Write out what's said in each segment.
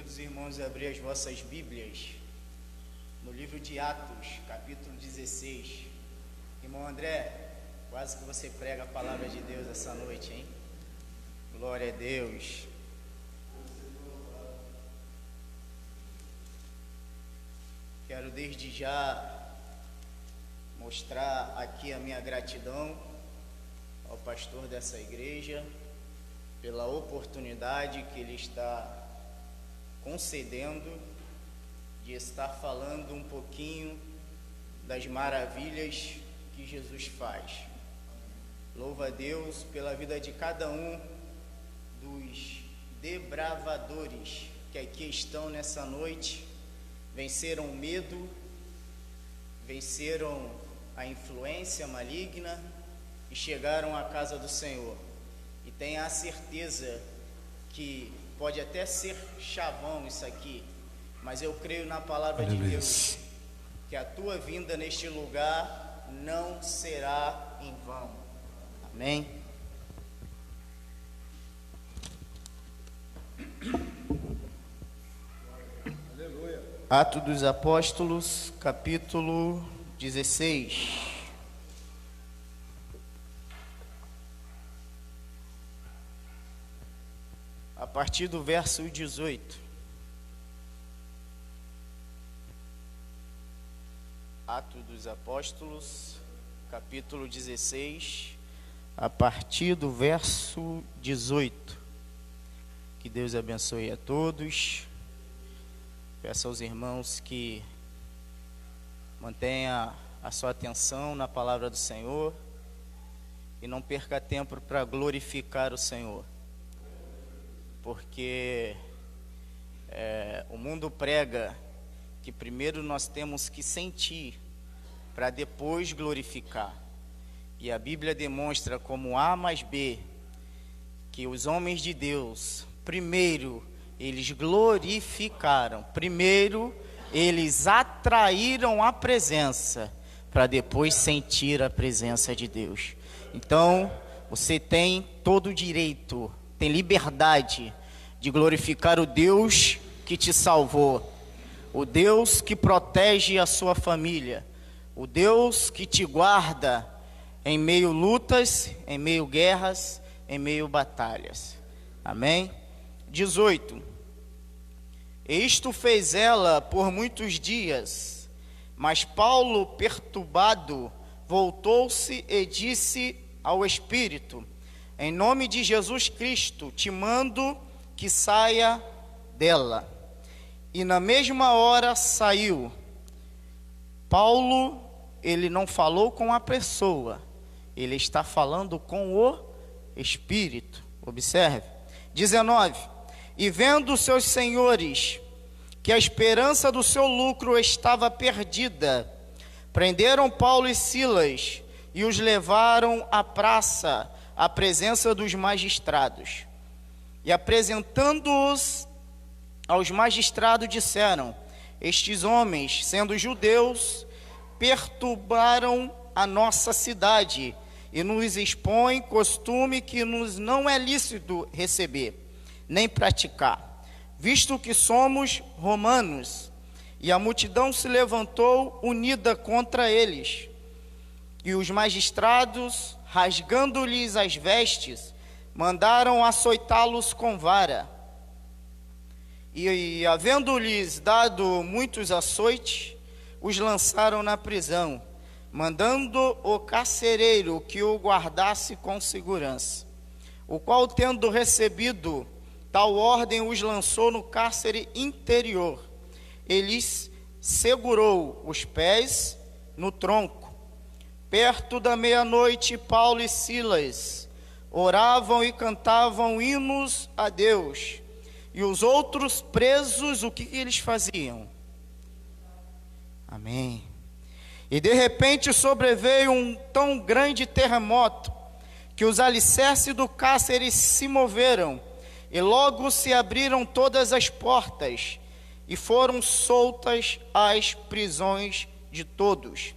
Convido os irmãos a abrir as vossas Bíblias no livro de Atos, capítulo 16. Irmão André, quase que você prega a palavra de Deus essa noite, hein? Glória a Deus. Quero desde já mostrar aqui a minha gratidão ao pastor dessa igreja pela oportunidade que ele está concedendo de estar falando um pouquinho das maravilhas que Jesus faz. Louva a Deus pela vida de cada um dos desbravadores que aqui estão nessa noite. Venceram o medo, venceram a influência maligna e chegaram à casa do Senhor. E tenha a certeza que pode até ser chavão isso aqui, mas eu creio na palavra de Deus, que a tua vinda neste lugar não será em vão. Amém? Aleluia. Atos dos Apóstolos, capítulo 16. A partir do verso 18. Atos dos Apóstolos, capítulo 16, a partir do verso 18. Que Deus abençoe a todos. Peço aos irmãos que mantenha a sua atenção na palavra do Senhor e não perca tempo para glorificar o Senhor. Porque o mundo prega que primeiro nós temos que sentir para depois glorificar. E a Bíblia demonstra como A mais B, que os homens de Deus, primeiro eles glorificaram, primeiro eles atraíram a presença, para depois sentir a presença de Deus. Então, você tem todo o direito, tem liberdade de glorificar o Deus que te salvou, o Deus que protege a sua família, o Deus que te guarda em meio lutas, em meio guerras, em meio batalhas. Amém? 18. Isto fez ela por muitos dias, mas Paulo, perturbado, voltou-se e disse ao Espírito: em nome de Jesus Cristo, te mando que saia dela. E na mesma hora saiu. Paulo, ele não falou com a pessoa, ele está falando com o Espírito. Observe. 19. E vendo seus senhores que a esperança do seu lucro estava perdida, prenderam Paulo e Silas e os levaram à praça, à presença dos magistrados. E apresentando-os aos magistrados, disseram: estes homens, sendo judeus, perturbaram a nossa cidade e nos expõem costume que nos não é lícito receber, nem praticar, visto que somos romanos. E a multidão se levantou unida contra eles. E os magistrados, rasgando-lhes as vestes, mandaram açoitá-los com vara. E havendo-lhes dado muitos açoites, os lançaram na prisão, mandando o carcereiro que o guardasse com segurança, o qual, tendo recebido tal ordem, os lançou no cárcere interior. Eles segurou os pés no tronco. Perto da meia-noite, Paulo e Silas oravam e cantavam hinos a Deus. E os outros presos, o que eles faziam? Amém. E de repente sobreveio um tão grande terremoto, que os alicerces do cárcere se moveram, e logo se abriram todas as portas, e foram soltas as prisões de todos.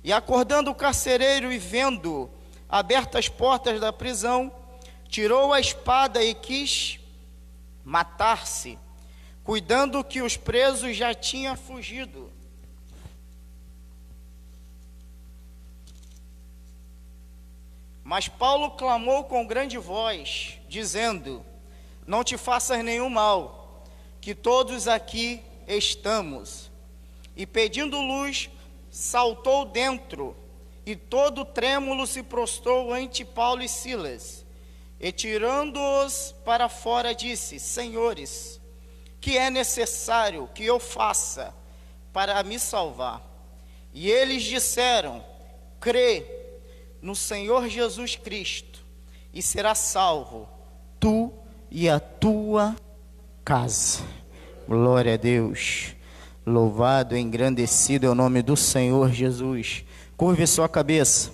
E acordando o carcereiro e vendo abertas as portas da prisão, tirou a espada e quis matar-se, cuidando que os presos já tinham fugido. Mas Paulo clamou com grande voz, dizendo: não te faças nenhum mal, que todos aqui estamos. E pedindo luz, saltou dentro, e todo trêmulo se prostrou ante Paulo e Silas. E tirando-os para fora, disse: senhores, que é necessário que eu faça para me salvar? E eles disseram: crê no Senhor Jesus Cristo, e será salvo, tu e a tua casa. Glória a Deus. Louvado e engrandecido é o nome do Senhor Jesus. Curve sua cabeça.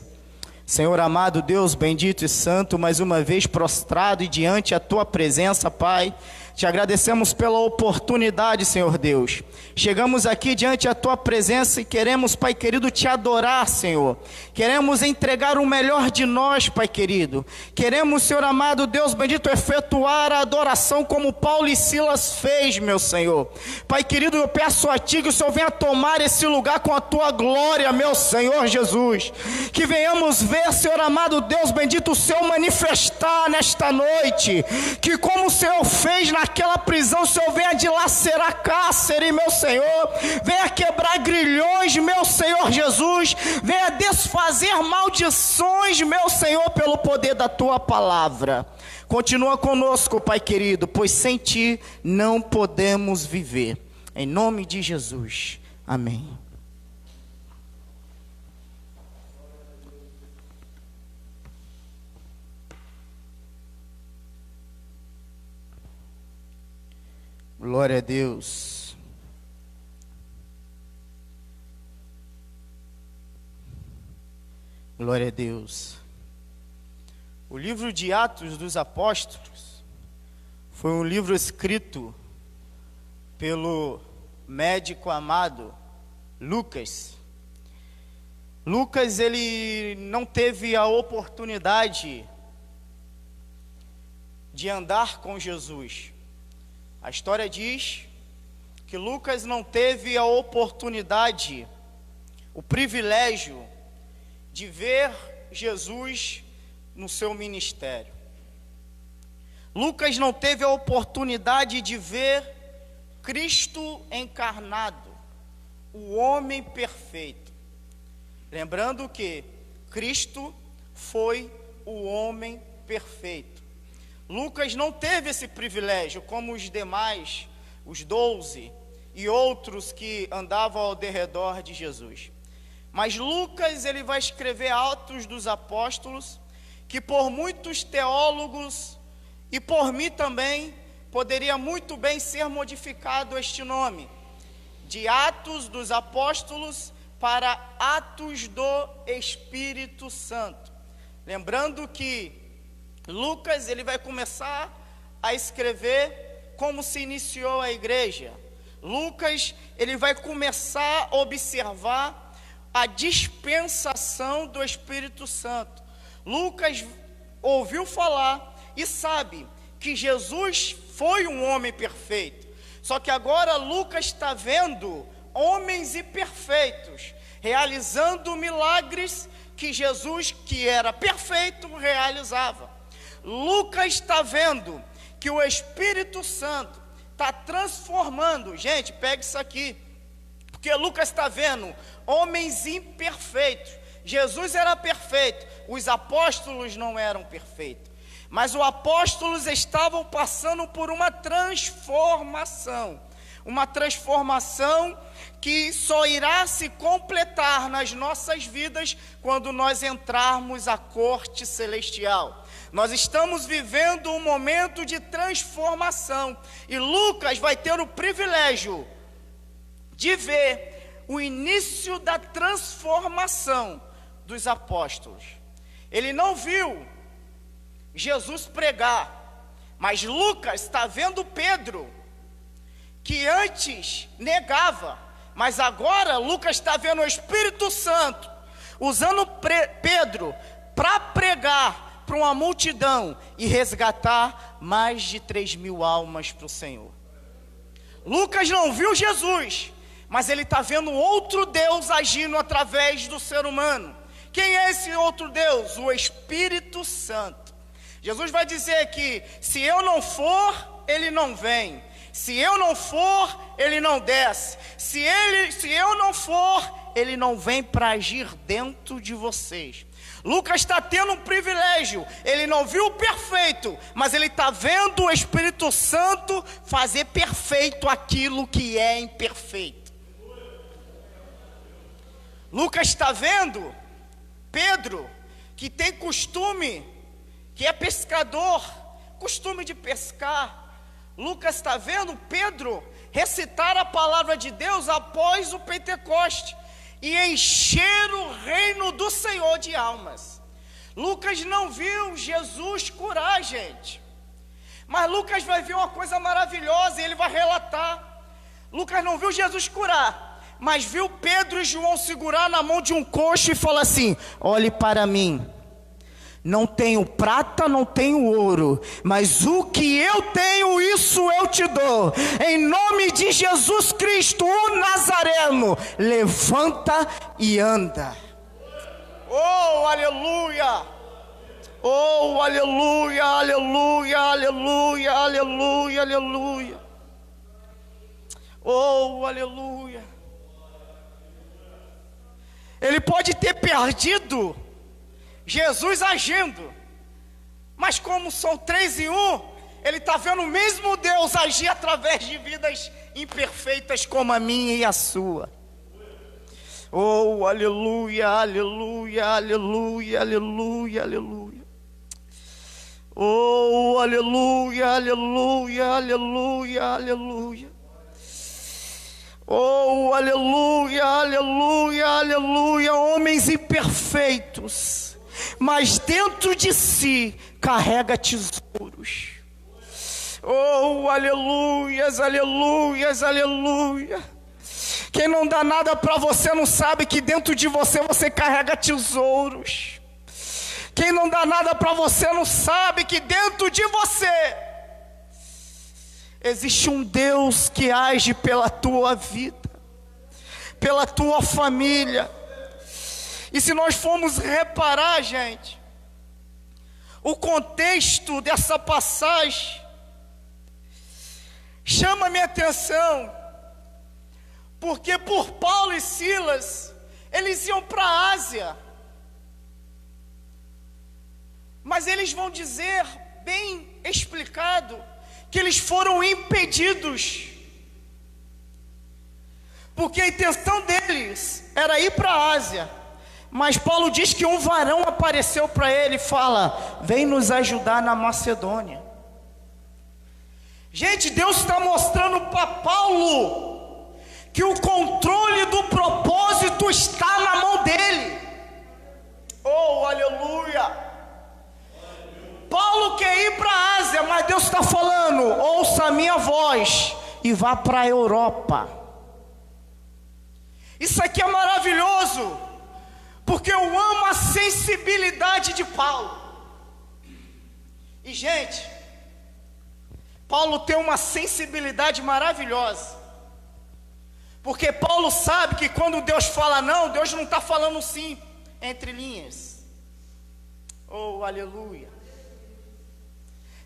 Senhor amado, Deus bendito e santo, mais uma vez prostrado e diante a tua presença, Pai, te agradecemos pela oportunidade, Senhor Deus. Chegamos aqui diante a tua presença e queremos, Pai querido, te adorar, Senhor. Queremos entregar o melhor de nós, Pai querido. Queremos, Senhor amado, Deus bendito, efetuar a adoração como Paulo e Silas fez, meu Senhor. Pai querido, eu peço a ti que o Senhor venha tomar esse lugar com a tua glória, meu Senhor Jesus. Que venhamos ver, Senhor amado, Deus bendito, o Senhor manifestar nesta noite. Que como o Senhor fez naquela prisão, o Senhor venha dilacerar cárcere, meu Senhor. Venha quebrar grilhões, meu Senhor Jesus. Venha desfazer maldições, meu Senhor, pelo poder da tua palavra. Continua conosco, Pai querido, pois sem ti não podemos viver. Em nome de Jesus. Amém. Glória a Deus. Glória a Deus. O livro de Atos dos Apóstolos foi um livro escrito pelo médico amado Lucas. Lucas, ele não teve a oportunidade de andar com Jesus. A história diz que Lucas não teve a oportunidade, o privilégio de ver Jesus no seu ministério. Lucas não teve a oportunidade de ver Cristo encarnado, o homem perfeito. Lembrando que Cristo foi o homem perfeito. Lucas não teve esse privilégio como os demais, os 12 e outros que andavam ao derredor de Jesus. Mas Lucas, ele vai escrever Atos dos Apóstolos, que por muitos teólogos e por mim também poderia muito bem ser modificado este nome, de Atos dos Apóstolos para Atos do Espírito Santo. Lembrando que Lucas, ele vai começar a escrever como se iniciou a igreja. Lucas, ele vai começar a observar a dispensação do Espírito Santo. Lucas ouviu falar e sabe que Jesus foi um homem perfeito. Só que agora Lucas está vendo homens imperfeitos realizando milagres que Jesus, que era perfeito, realizava. Lucas está vendo que o Espírito Santo está transformando. Gente, pega isso aqui, porque Lucas está vendo homens imperfeitos. Jesus era perfeito, os apóstolos não eram perfeitos, mas os apóstolos estavam passando por uma transformação que só irá se completar nas nossas vidas quando nós entrarmos à corte celestial. Nós estamos vivendo um momento de transformação, e Lucas vai ter o privilégio de ver o início da transformação dos apóstolos. Ele não viu Jesus pregar, mas Lucas está vendo Pedro, que antes negava, mas agora Lucas está vendo o Espírito Santo usando Pedro para pregar para uma multidão e resgatar mais de 3.000 almas para o Senhor. Lucas não viu Jesus, mas ele está vendo outro Deus agindo através do ser humano. Quem é esse outro Deus? O Espírito Santo. Jesus vai dizer que se eu não for, ele não vem. Se eu não for, ele não desce. Se eu não for, ele não vem para agir dentro de vocês. Lucas está tendo um privilégio. Ele não viu o perfeito, mas ele está vendo o Espírito Santo fazer perfeito aquilo que é imperfeito. Lucas está vendo Pedro, que tem costume, que é pescador, costume de pescar. Lucas está vendo Pedro recitar a palavra de Deus após o Pentecoste e encher o reino do Senhor de almas. Lucas não viu Jesus curar, gente, mas Lucas vai ver uma coisa maravilhosa e ele vai relatar. Lucas não viu Jesus curar, mas viu Pedro e João segurar na mão de um coxo e falar assim: olhe para mim, não tenho prata, não tenho ouro, mas o que eu tenho, isso eu te dou. Em nome de Jesus Cristo, o Nazareno, levanta e anda. Oh, aleluia! Oh, aleluia, aleluia, aleluia, aleluia, aleluia. Oh, aleluia. Ele pode ter perdido Jesus agindo, mas como são 3 em 1, ele está vendo o mesmo Deus agir através de vidas imperfeitas como a minha e a sua. Oh, aleluia, aleluia, aleluia, aleluia, aleluia. Oh, aleluia, aleluia, aleluia, aleluia. Oh, aleluia, aleluia, aleluia. Homens imperfeitos, mas dentro de si carrega tesouros. Oh, aleluias, aleluias, aleluia. Quem não dá nada para você não sabe que dentro de você carrega tesouros. Quem não dá nada para você não sabe que dentro de você existe um Deus que age pela tua vida, pela tua família. E se nós formos reparar, gente, o contexto dessa passagem chama minha atenção, porque por Paulo e Silas, eles iam para a Ásia, mas eles vão dizer, bem explicado, que eles foram impedidos, porque a intenção deles era ir para a Ásia, mas Paulo diz que um varão apareceu para ele e fala: vem nos ajudar na Macedônia. Gente, Deus está mostrando para Paulo que o controle do propósito está na mão dele. Oh, aleluia! Paulo quer ir para a Ásia, mas Deus está falando: ouça a minha voz e vá para a Europa. Isso aqui é maravilhoso, porque eu amo a sensibilidade de Paulo. E gente, Paulo tem uma sensibilidade maravilhosa, porque Paulo sabe que quando Deus fala não, Deus não está falando sim entre linhas. Oh, aleluia!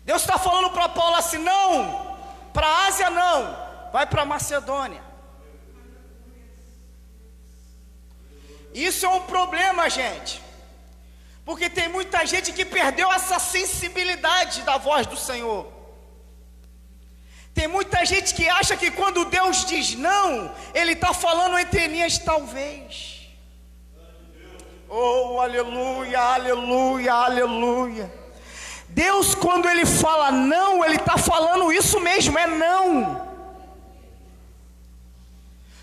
Deus está falando para Paulo assim: não, para a Ásia não, vai para a Macedônia. Isso é um problema, gente, porque tem muita gente que perdeu essa sensibilidade da voz do Senhor. Tem muita gente que acha que quando Deus diz não, Ele está falando entre linhas, talvez. Oh, aleluia, aleluia, aleluia. Deus, quando Ele fala não, Ele está falando isso mesmo, é não.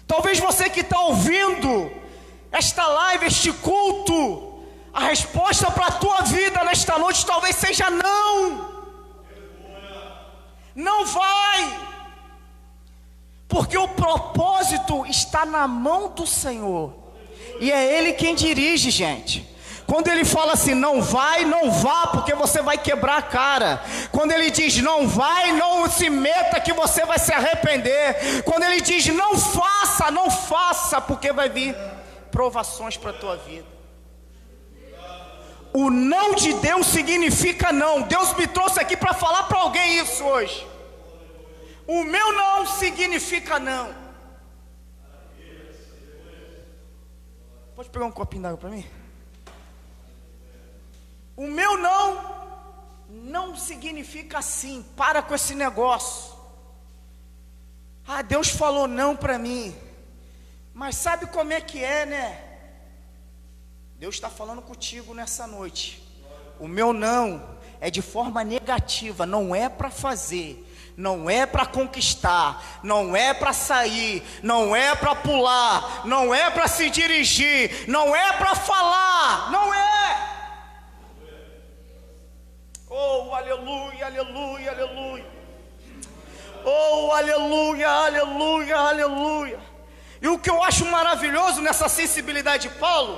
Talvez você que está ouvindo esta live, este culto, a resposta para a tua vida nesta noite talvez seja não. Não vai, porque o propósito está na mão do Senhor, e é Ele quem dirige, gente. Quando ele fala assim, não vai, não vá, porque você vai quebrar a cara. Quando ele diz não vai, não se meta, que você vai se arrepender. Quando ele diz não faça, não faça, porque vai vir provações para a tua vida. O não de Deus significa não. Deus me trouxe aqui para falar para alguém isso hoje. O meu não significa não. Pode pegar um copinho d'água para mim? O meu não significa sim. Para com esse negócio. Ah, Deus falou não para mim. Mas sabe como é que é, né? Deus está falando contigo nessa noite. O meu não é de forma negativa. Não é para fazer, não é para conquistar, não é para sair, não é para pular, não é para se dirigir, não é para falar, não é. Oh, aleluia, aleluia, aleluia. Oh, aleluia, aleluia, aleluia. E o que eu acho maravilhoso nessa sensibilidade de Paulo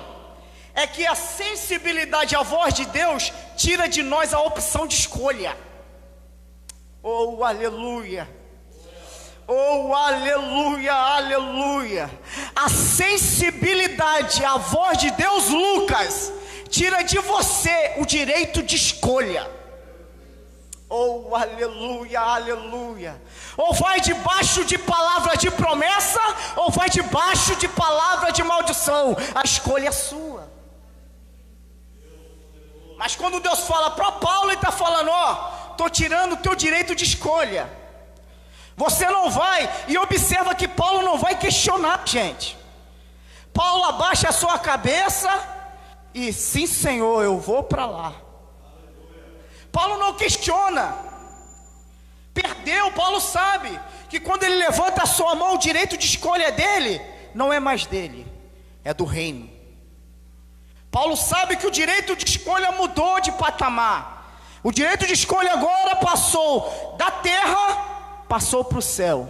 é que a sensibilidade à voz de Deus tira de nós a opção de escolha. Oh, aleluia. Oh, aleluia, aleluia. A sensibilidade à voz de Deus, Lucas, tira de você o direito de escolha. Oh, aleluia, aleluia. Ou vai debaixo de palavra de promessa, ou vai debaixo de palavra de maldição. A escolha é sua. Mas quando Deus fala para Paulo, Ele está falando, ó, estou tirando o teu direito de escolha. Você não vai, e observa que Paulo não vai questionar, gente. Paulo abaixa a sua cabeça e, sim Senhor, eu vou para lá. Paulo não questiona. Perdeu, Paulo sabe que quando ele levanta a sua mão, o direito de escolha dele não é mais dele, é do reino. Paulo sabe que o direito de escolha mudou de patamar. O direito de escolha agora passou da terra, passou para o céu.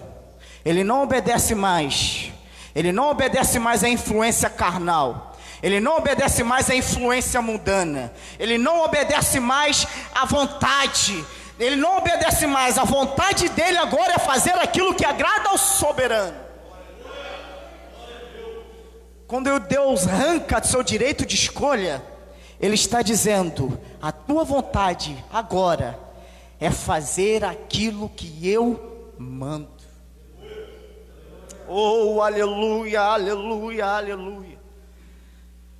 Ele não obedece mais. Ele não obedece mais à influência carnal. Ele não obedece mais à influência mundana. Ele não obedece mais à vontade. Ele não obedece mais. A vontade dele agora é fazer aquilo que agrada ao soberano. Quando Deus arranca do seu direito de escolha, Ele está dizendo, a tua vontade agora é fazer aquilo que eu mando. Oh, aleluia, aleluia, aleluia.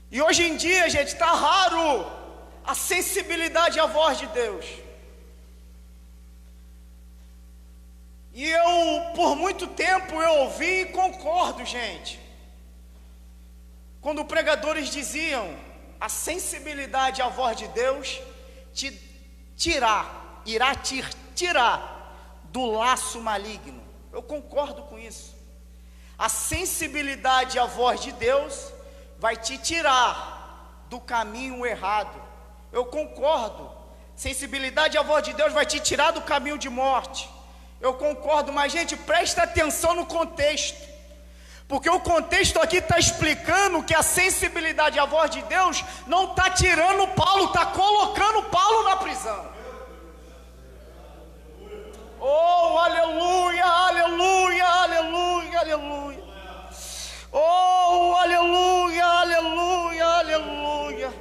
E hoje em dia, gente, está raro a sensibilidade à voz de Deus. E por muito tempo, eu ouvi e concordo, gente. Quando pregadores diziam, a sensibilidade à voz de Deus irá te tirar do laço maligno. Eu concordo com isso. A sensibilidade à voz de Deus vai te tirar do caminho errado. Eu concordo. Sensibilidade à voz de Deus vai te tirar do caminho de morte. Eu concordo, mas gente, presta atenção no contexto. Porque o contexto aqui está explicando que a sensibilidade à voz de Deus não está tirando Paulo, está colocando Paulo na prisão. Oh, aleluia, aleluia, aleluia, aleluia. Oh, aleluia, aleluia, aleluia.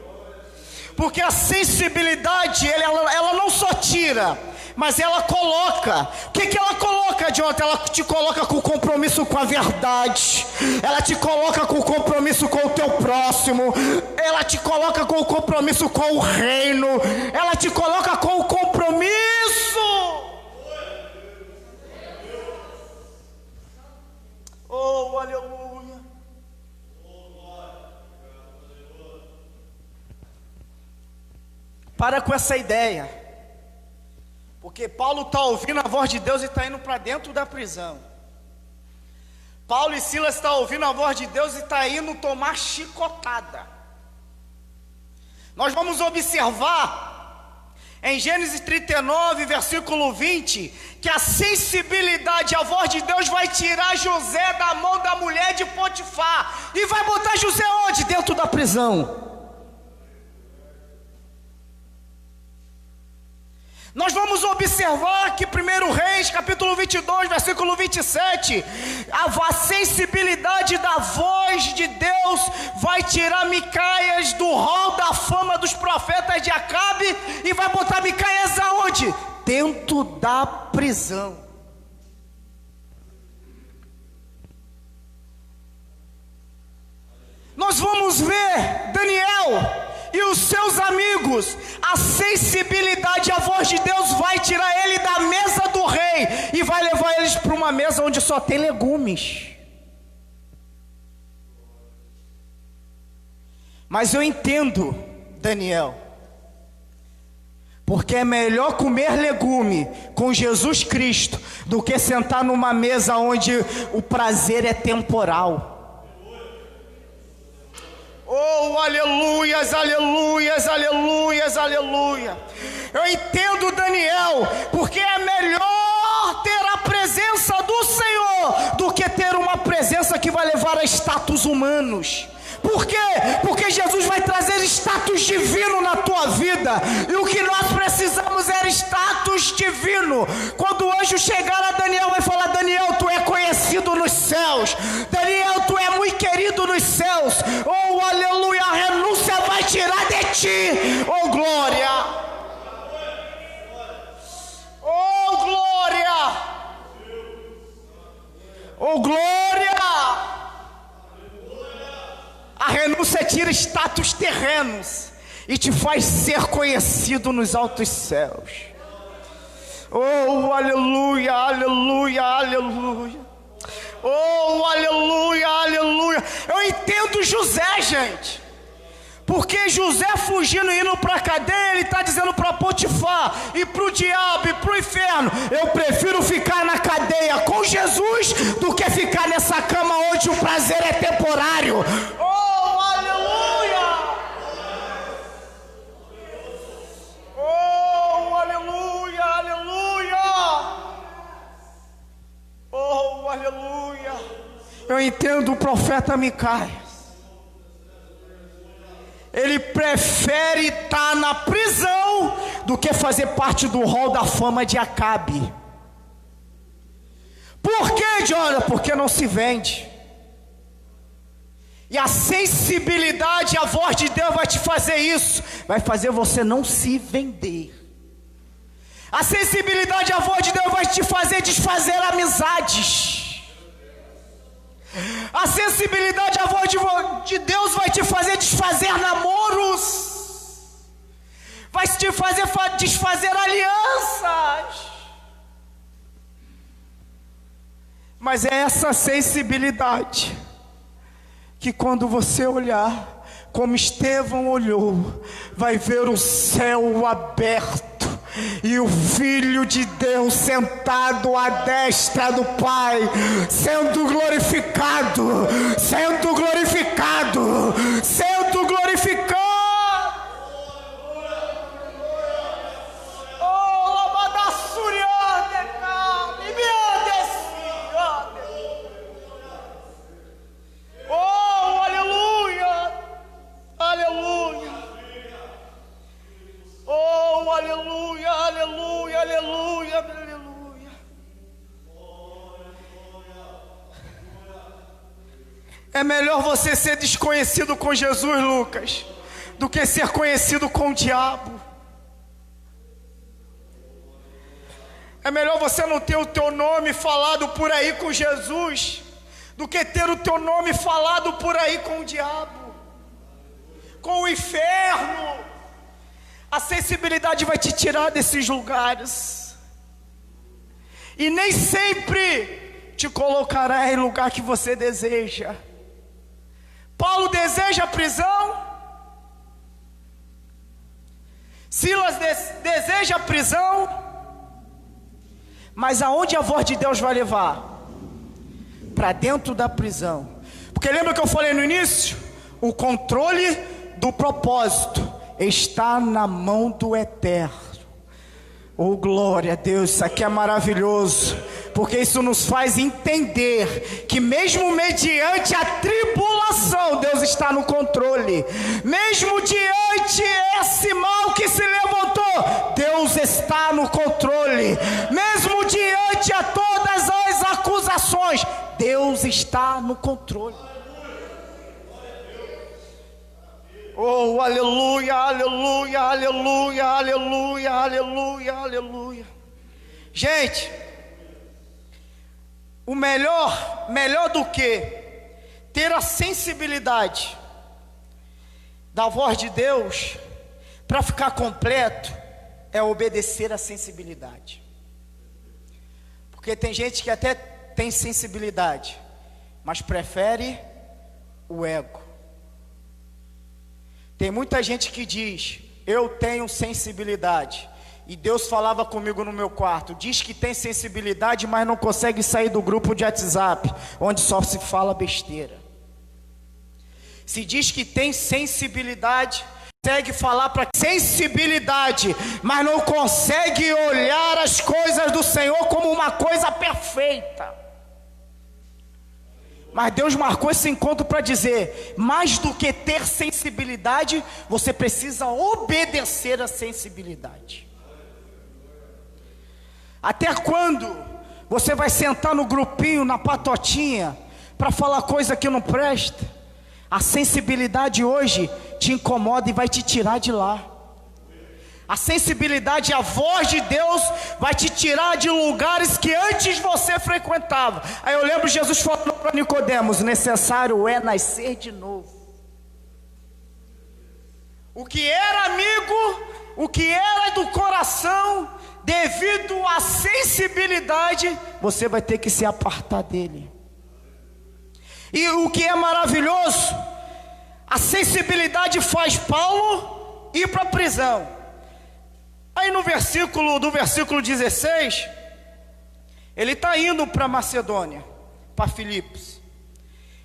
Porque a sensibilidade, ela não só tira, mas ela coloca. O que ela coloca, Jonathan? Ela te coloca com compromisso com a verdade. Ela te coloca com compromisso com o teu próximo. Ela te coloca com compromisso com o reino. Ela te coloca com compromisso. Oh, aleluia. Para com essa ideia. Porque Paulo está ouvindo a voz de Deus e está indo para dentro da prisão. Paulo e Silas estão ouvindo a voz de Deus e está indo tomar chicotada. Nós vamos observar em Gênesis 39, versículo 20, que a sensibilidade à voz de Deus vai tirar José da mão da mulher de Potifar. E vai botar José onde? Dentro da prisão. Nós vamos observar que 1 Reis, capítulo 22, versículo 27, a sensibilidade da voz de Deus vai tirar Micaias do hall da fama dos profetas de Acabe e vai botar Micaias aonde? Dentro da prisão. Nós vamos ver Daniel e os seus amigos, a sensibilidade à voz de Deus vai tirar ele da mesa do rei e vai levar eles para uma mesa onde só tem legumes. Mas eu entendo Daniel, porque é melhor comer legume com Jesus Cristo do que sentar numa mesa onde o prazer é temporal. Oh, aleluias, aleluias, aleluias, aleluia. Eu entendo Daniel, porque é melhor ter a presença do Senhor do que ter uma presença que vai levar a status humanos. Por quê? Porque Jesus vai trazer status divino na tua vida. E o que nós precisamos é status divino. Quando o anjo chegar a Daniel, vai falar: Daniel, tu é conhecido nos céus. Daniel, tu é muito querido nos céus. Oh, aleluia, a renúncia vai tirar de ti. Oh, glória. Oh, glória. Oh, glória. A renúncia tira status terrenos e te faz ser conhecido nos altos céus. Oh, aleluia, aleluia, aleluia. Oh, aleluia, aleluia. Eu entendo José, gente. Porque José fugindo e indo para a cadeia, ele está dizendo para Potifar e para o diabo e para o inferno: eu prefiro ficar na cadeia com Jesus do que ficar nessa cama onde o prazer é temporário. Oh, aleluia! Oh, aleluia, aleluia! Oh, aleluia! Eu entendo o profeta Micaias. Ele prefere estar na prisão do que fazer parte do hall da fama de Acabe. Por quê, Jonathan? Porque não se vende. E a sensibilidade à voz de Deus vai te fazer isso. Vai fazer você não se vender. A sensibilidade à voz de Deus vai te fazer desfazer amizades. A sensibilidade à voz de Deus vai te fazer desfazer namoros. Vai te fazer desfazer alianças. Mas é essa sensibilidade que quando você olhar como Estevão olhou, vai ver o céu aberto e o Filho de Deus sentado à destra do Pai, sendo glorificado, sendo glorificado, sendo glorificado. Oh, labadassuriane, oh, aleluia, aleluia. Oh, aleluia, aleluia, aleluia, aleluia. É melhor você ser desconhecido com Jesus, Lucas, do que ser conhecido com o diabo. É melhor você não ter o teu nome falado por aí com Jesus, do que ter o teu nome falado por aí com o diabo, com o inferno. A sensibilidade vai te tirar desses lugares. E nem sempre te colocará em lugar que você deseja. Paulo deseja a prisão. Silas deseja a prisão. Mas aonde a voz de Deus vai levar? Para dentro da prisão. Porque lembra que eu falei no início? O controle do propósito está na mão do Eterno. Oh, glória a Deus, isso aqui é maravilhoso, porque isso nos faz entender que mesmo mediante a tribulação, Deus está no controle. Mesmo diante esse mal que se levantou, Deus está no controle. Mesmo diante a todas as acusações, Deus está no controle. Oh, aleluia, aleluia, aleluia, aleluia, aleluia, aleluia. Gente, o melhor do que ter a sensibilidade da voz de Deus para ficar completo é obedecer a sensibilidade. Porque tem gente que até tem sensibilidade, mas prefere o ego. Tem muita gente que diz: eu tenho sensibilidade, e Deus falava comigo no meu quarto. Diz que tem sensibilidade, mas não consegue sair do grupo de WhatsApp, onde só se fala besteira. Se diz que tem sensibilidade, consegue falar para sensibilidade, mas não consegue olhar as coisas do Senhor como uma coisa perfeita. Mas Deus marcou esse encontro para dizer: mais do que ter sensibilidade, você precisa obedecer a sensibilidade. Até quando você vai sentar no grupinho, na patotinha, para falar coisa que não presta? A sensibilidade hoje te incomoda e vai te tirar de lá. A sensibilidade, a voz de Deus vai te tirar de lugares que antes você frequentava. Aí eu lembro Jesus falando para Nicodemos: necessário é nascer de novo. O que era amigo, o que era do coração, devido à sensibilidade, você vai ter que se apartar dele. E o que é maravilhoso, a sensibilidade faz Paulo ir para a prisão. Aí do versículo 16, ele está indo para Macedônia, para Filipos.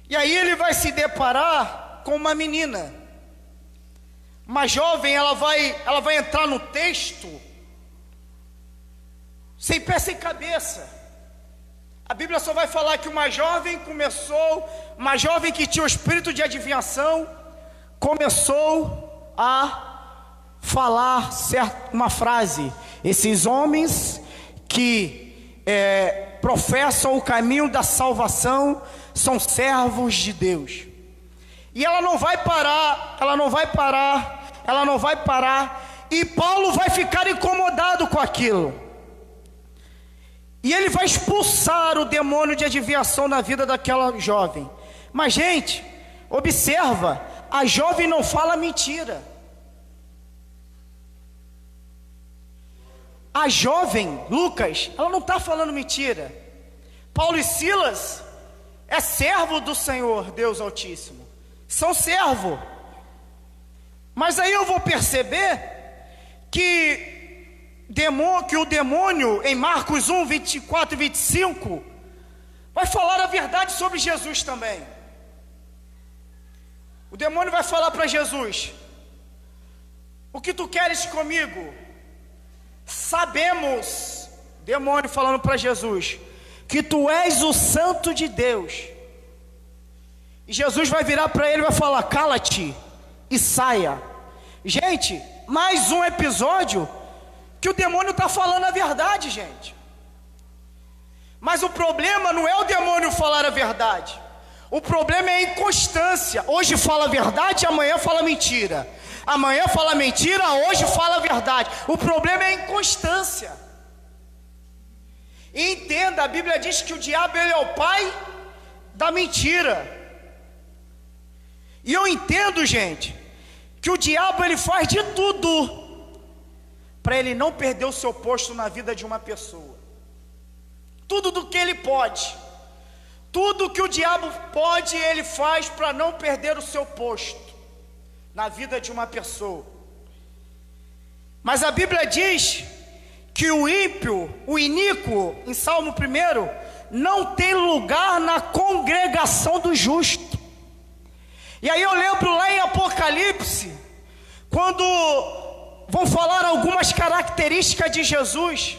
E aí ele vai se deparar com uma menina, uma jovem. Ela vai entrar no texto sem pé sem cabeça. A Bíblia só vai falar que uma jovem que tinha o espírito de adivinhação, começou a falar uma frase: esses homens que professam o caminho da salvação são servos de Deus. E ela não vai parar, e Paulo vai ficar incomodado com aquilo. E ele vai expulsar o demônio de adivinhação na vida daquela jovem. Mas, gente, observa, a jovem não fala mentira. A jovem, Lucas, ela não está falando mentira. Paulo e Silas é servo do Senhor Deus Altíssimo, são servo. Mas aí eu vou perceber que o demônio, em Marcos 1, 24 e 25, vai falar a verdade sobre Jesus também. O demônio vai falar para Jesus: o que tu queres comigo? Sabemos, demônio falando para Jesus, que tu és o Santo de Deus. E Jesus vai virar para ele e vai falar: cala-te e saia. Gente, mais um episódio que o demônio está falando a verdade, gente. Mas o problema não é o demônio falar a verdade. O problema é a inconstância. Hoje fala a verdade, amanhã fala mentira. Amanhã fala mentira, hoje fala a verdade. O problema é a inconstância. E entenda, a Bíblia diz que o diabo, ele é o pai da mentira. E eu entendo, gente, que o diabo, ele faz de tudo para ele não perder o seu posto na vida de uma pessoa. Tudo do que ele pode, tudo que o diabo pode, ele faz para não perder o seu posto na vida de uma pessoa. Mas a Bíblia diz que o ímpio, o iníquo, em Salmo 1, não tem lugar na congregação do justo. E aí eu lembro lá em Apocalipse, quando vão falar algumas características de Jesus,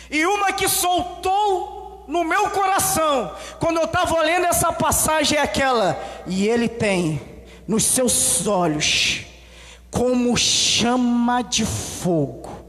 e uma que soltou no meu coração, quando eu estava lendo essa passagem, é aquela: e ele tem nos seus olhos como chama de fogo,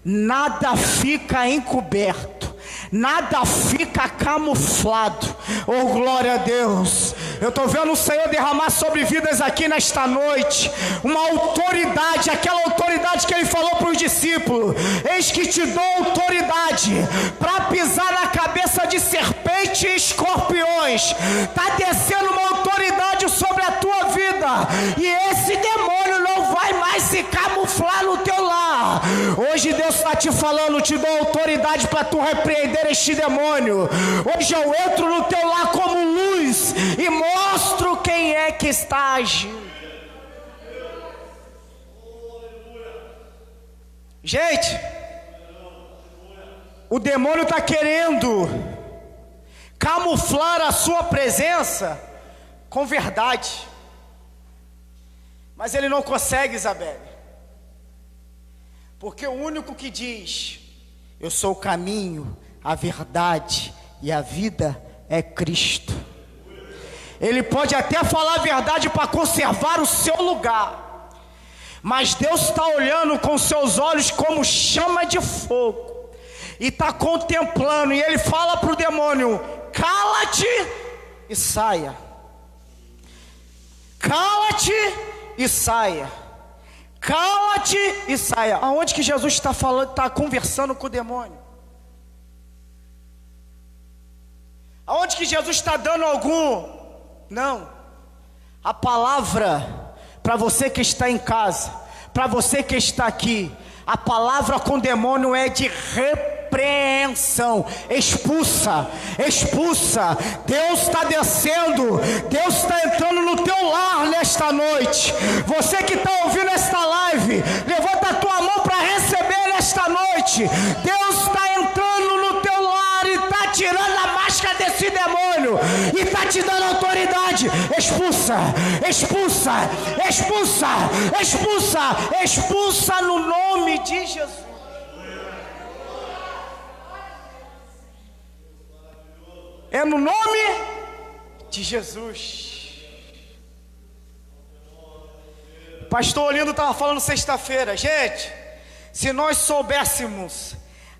nada fica encoberto, nada fica camuflado. Oh, glória a Deus. Eu estou vendo o Senhor derramar sobre vidas aqui nesta noite uma autoridade, aquela autoridade que Ele falou para os discípulos: eis que te dou autoridade para pisar na cabeça de serpente e escorpiões. Está descendo uma autoridade sobre a tua vida, e esse demônio não vai mais se camuflar no teu lar. Hoje Deus está te falando: te dou autoridade para tu repreender este demônio. Hoje eu entro no teu lar como luz e mostro quem é que está agindo. Gente, o demônio está querendo camuflar a sua presença com verdade, mas ele não consegue, Isabelle, porque o único que diz: eu sou o caminho, a verdade e a vida, é Cristo. Ele pode até falar a verdade para conservar o seu lugar, mas Deus está olhando com seus olhos como chama de fogo, e está contemplando, e Ele fala para o demônio: cala-te e saia. Cala-te e saia. Cala-te e saia. Aonde que Jesus está falando, está conversando com o demônio? Aonde que Jesus está dando algum? Não. A palavra para você que está em casa, para você que está aqui, a palavra com demônio é de repreensão. Expulsa, expulsa. Deus está descendo, Deus está entrando no teu lar nesta noite. Você que está ouvindo esta live, levanta a tua mão para receber nesta noite. Deus está entrando no teu lar e está tirando a máscara desse demônio e está te dando autoridade. Expulsa, expulsa, expulsa, expulsa, expulsa no nome de Jesus. É no nome de Jesus. Pastor Olindo estava falando sexta-feira. Gente, se nós soubéssemos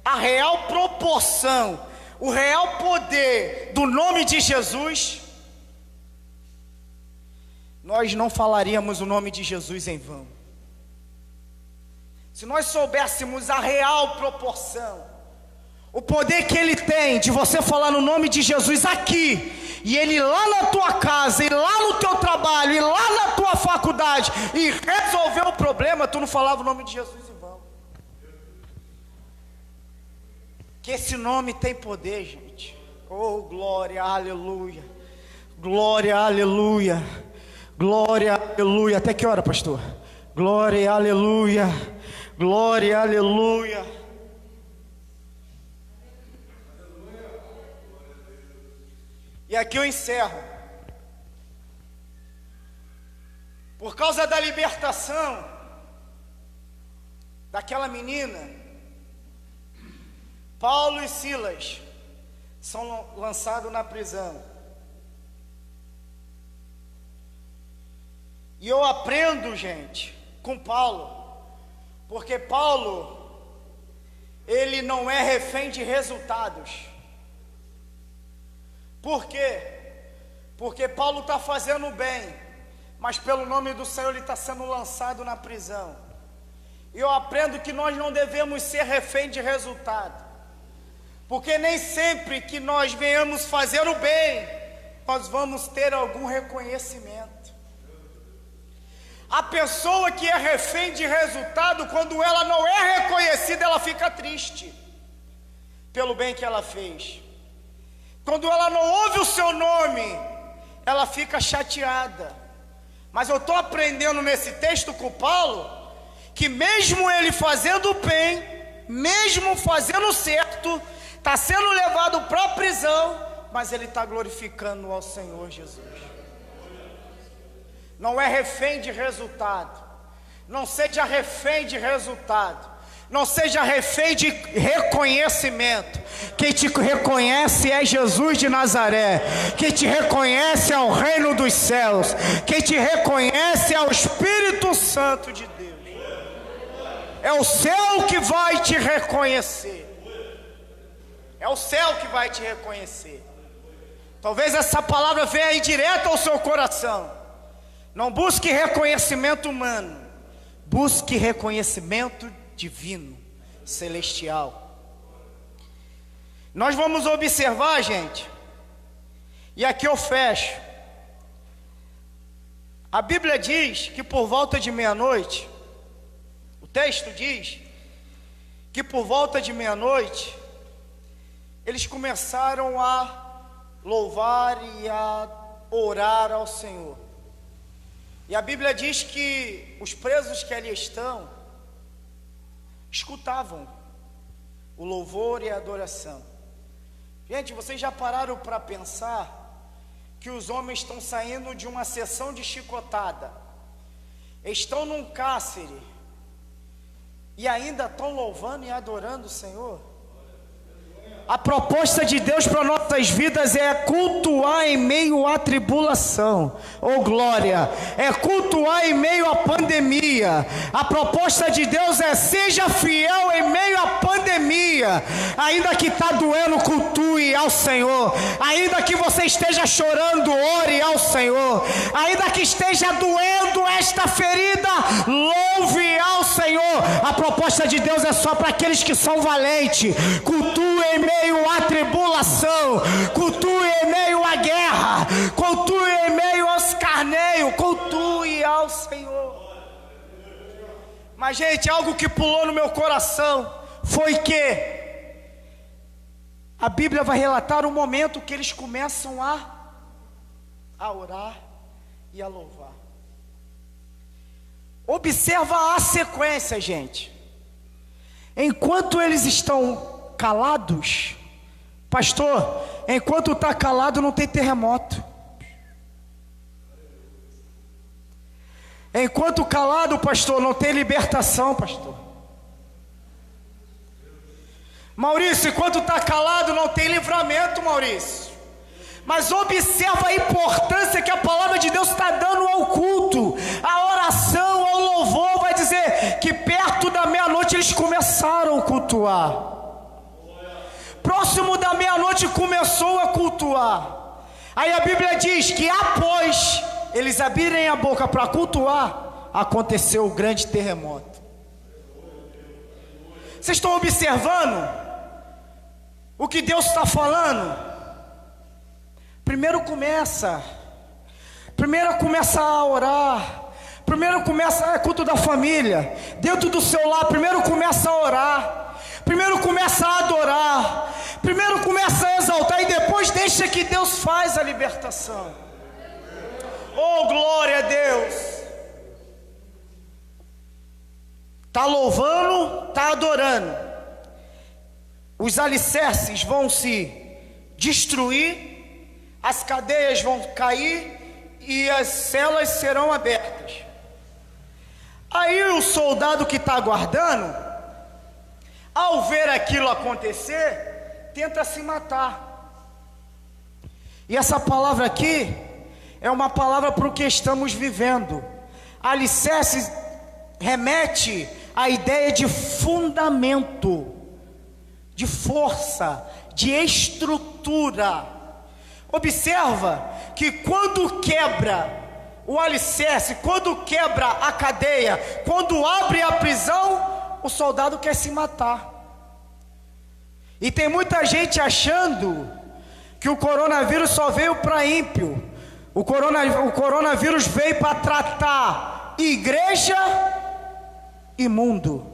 a real proporção, o real poder do nome de Jesus, nós não falaríamos o nome de Jesus em vão. Se nós soubéssemos a real proporção, o poder que Ele tem de você falar no nome de Jesus aqui, e Ele lá na tua casa, e lá no teu trabalho, e lá na tua faculdade, e resolver o problema, tu não falava o nome de Jesus em vão. Que esse nome tem poder, gente. Oh, glória, aleluia. Glória, aleluia. Glória, aleluia. Até que hora, pastor? Glória, aleluia. Glória, aleluia. E aqui eu encerro. Por causa da libertação daquela menina, Paulo e Silas são lançados na prisão. E eu aprendo, gente, com Paulo, porque Paulo, ele não é refém de resultados. Por quê? Porque Paulo está fazendo bem, mas pelo nome do Senhor ele está sendo lançado na prisão. E eu aprendo que nós não devemos ser refém de resultado, porque nem sempre que nós venhamos fazer o bem, nós vamos ter algum reconhecimento. A pessoa que é refém de resultado, quando ela não é reconhecida, ela fica triste pelo bem que ela fez. Quando ela não ouve o seu nome, ela fica chateada. Mas eu estou aprendendo nesse texto com Paulo, que mesmo ele fazendo bem, mesmo fazendo certo, está sendo levado para a prisão, mas ele está glorificando ao Senhor Jesus. Não é refém de resultado. Não seja refém de resultado. Não seja refém de reconhecimento. Quem te reconhece é Jesus de Nazaré. Quem te reconhece é o reino dos céus. Quem te reconhece é o Espírito Santo de Deus. É o céu que vai te reconhecer. É o céu que vai te reconhecer. Talvez essa palavra venha aí direto ao seu coração. Não busque reconhecimento humano, busque reconhecimento divino, celestial. Nós vamos observar, gente, e aqui eu fecho. A Bíblia diz que por volta de meia-noite, o texto diz que por volta de meia-noite, eles começaram a louvar e a orar ao Senhor. E a Bíblia diz que os presos que ali estão escutavam o louvor e a adoração. Gente, vocês já pararam para pensar que os homens estão saindo de uma sessão de chicotada, estão num cárcere e ainda estão louvando e adorando o Senhor? A proposta de Deus para nossas vidas é cultuar em meio à tribulação. Oh glória! É cultuar em meio à pandemia. A proposta de Deus é: seja fiel em meio à pandemia. Ainda que está doendo, cultue ao Senhor. Ainda que você esteja chorando, ore ao Senhor. Ainda que esteja doendo esta ferida, louve ao Senhor. A proposta de Deus é só para aqueles que são valentes. Cultue em meio à tribulação, cultue em meio à guerra, cultue em meio aos carneios, cultue ao Senhor. Mas, gente, algo que pulou no meu coração foi que a Bíblia vai relatar o momento que eles começam a orar e a louvar. Observa a sequência, gente. Enquanto eles estão calados, pastor, enquanto está calado não tem terremoto. Enquanto calado, pastor, não tem libertação, pastor. Maurício, enquanto está calado não tem livramento, Maurício. Mas observa a importância que a palavra de Deus está dando ao culto, à oração, ao louvor. Vai dizer que perto da meia-noite eles começaram a cultuar. Próximo da meia-noite começou a cultuar. Aí a Bíblia diz que após eles abrirem a boca para cultuar, aconteceu o grande terremoto. Vocês estão observando o que Deus está falando? Primeiro começa a orar. Primeiro começa culto da família, dentro do seu lar. Primeiro começa a orar. Primeiro começa a adorar, primeiro começa a exaltar e depois deixa que Deus faz a libertação. Oh, glória a Deus! Está louvando, está adorando. Os alicerces vão se destruir, as cadeias vão cair e as celas serão abertas. Aí o soldado que está aguardando, ao ver aquilo acontecer, tenta se matar. E essa palavra aqui é uma palavra para o que estamos vivendo. Alicerce remete à ideia de fundamento, de força, de estrutura. Observa que quando quebra o alicerce, quando quebra a cadeia, quando abre a prisão, o soldado quer se matar. E tem muita gente achando que o coronavírus só veio para ímpio. O coronavírus veio para tratar igreja e mundo.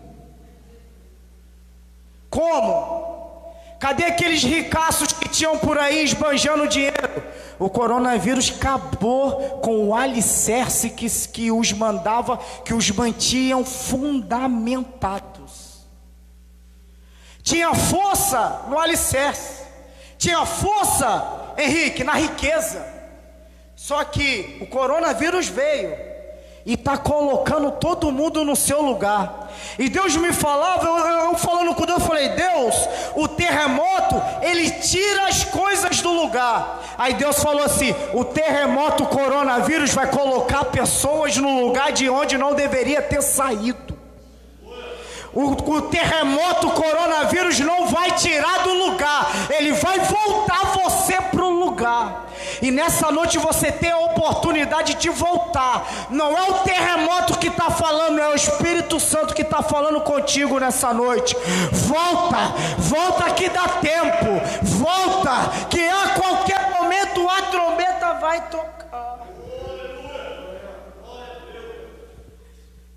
Como? Cadê aqueles ricaços que tinham por aí esbanjando dinheiro? O coronavírus acabou com o alicerce que os mandava, que os mantinham fundamentados. Tinha força no alicerce, tinha força, Henrique, na riqueza. Só que o coronavírus veio e está colocando todo mundo no seu lugar. E Deus me falava, eu falando com Deus, eu falei: Deus, o terremoto, ele tira as coisas do lugar. Aí Deus falou assim: o terremoto, o coronavírus vai colocar pessoas no lugar de onde não deveria ter saído. O terremoto, o coronavírus não vai tirar do lugar, ele vai voltar você para o lugar. E nessa noite você tem a oportunidade de voltar. Não é o terremoto que está falando, é o Espírito Santo que está falando contigo nessa noite. Volta que dá tempo, volta, que a qualquer momento a trombeta vai tocar.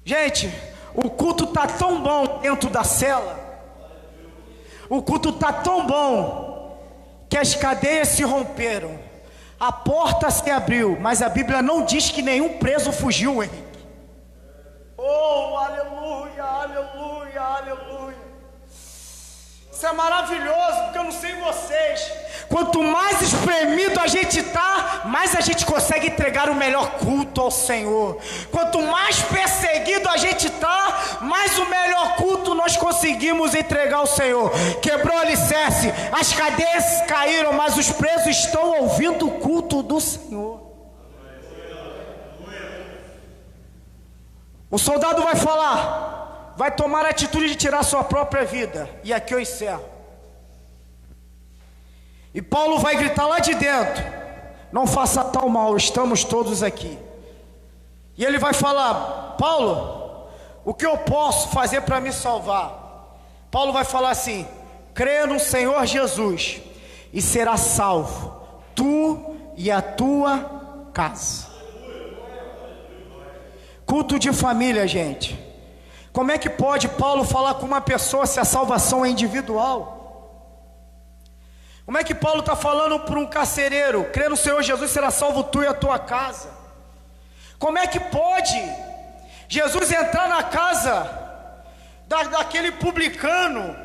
Gente, o culto está tão bom dentro da cela, o culto está tão bom, que as cadeias se romperam, a porta se abriu, mas a Bíblia não diz que nenhum preso fugiu, Henrique. Oh, aleluia, aleluia, aleluia. Isso é maravilhoso, porque eu não sei vocês, quanto mais espremido a gente está, mais a gente consegue entregar o melhor culto ao Senhor. Quanto mais perseguido a gente está, mais o melhor culto nós conseguimos entregar ao Senhor. Quebrou o alicerce, as cadeias caíram, mas os presos estão ouvindo o culto do Senhor. O soldado vai falar, vai tomar a atitude de tirar sua própria vida. E aqui eu encerro. E Paulo vai gritar lá de dentro: não faça tal mal, estamos todos aqui. E ele vai falar: Paulo, o que eu posso fazer para me salvar? Paulo vai falar assim: crê no Senhor Jesus e será salvo, tu e a tua casa. Culto de família, gente. Como é que pode Paulo falar com uma pessoa se a salvação é individual? Como é que Paulo está falando para um carcereiro: crê no Senhor Jesus, será salvo tu e a tua casa? Como é que pode Jesus entrar na casa daquele publicano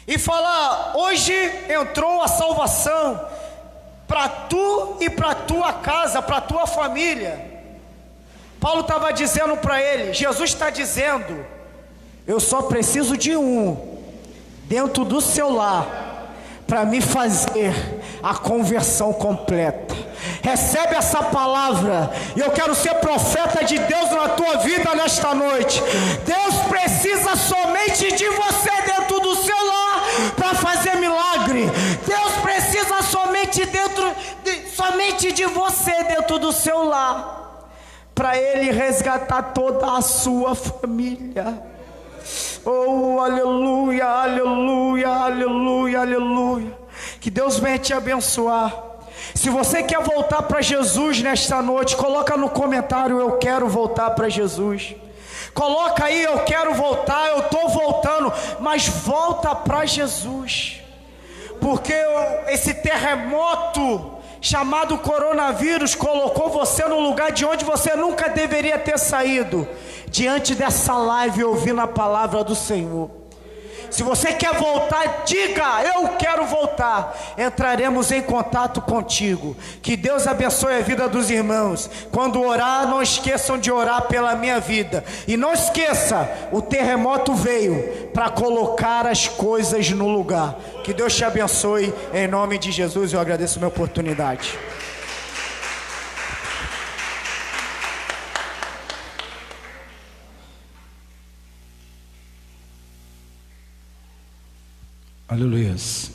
e falar: hoje entrou a salvação para tu e para tua casa, para tua família? Paulo estava dizendo para ele, Jesus está dizendo: eu só preciso de um dentro do seu lar para me fazer a conversão completa. Recebe essa palavra, e eu quero ser profeta de Deus na tua vida nesta noite. Deus precisa somente de você dentro do seu lar para fazer milagre. Deus precisa somente de você dentro do seu lar para Ele resgatar toda a sua família. Oh, aleluia, aleluia, aleluia, aleluia. Que Deus venha te abençoar. Se você quer voltar para Jesus nesta noite, coloca no comentário: eu quero voltar para Jesus. Coloca aí: eu quero voltar, eu estou voltando. Mas volta para Jesus, porque esse terremoto chamado coronavírus colocou você no lugar de onde você nunca deveria ter saído, diante dessa live ouvindo a palavra do Senhor. Se você quer voltar, diga: eu quero voltar. Entraremos em contato contigo. Que Deus abençoe a vida dos irmãos. Quando orar, não esqueçam de orar pela minha vida. E não esqueça, o terremoto veio para colocar as coisas no lugar. Que Deus te abençoe, em nome de Jesus. Eu agradeço a minha oportunidade. Aleluias.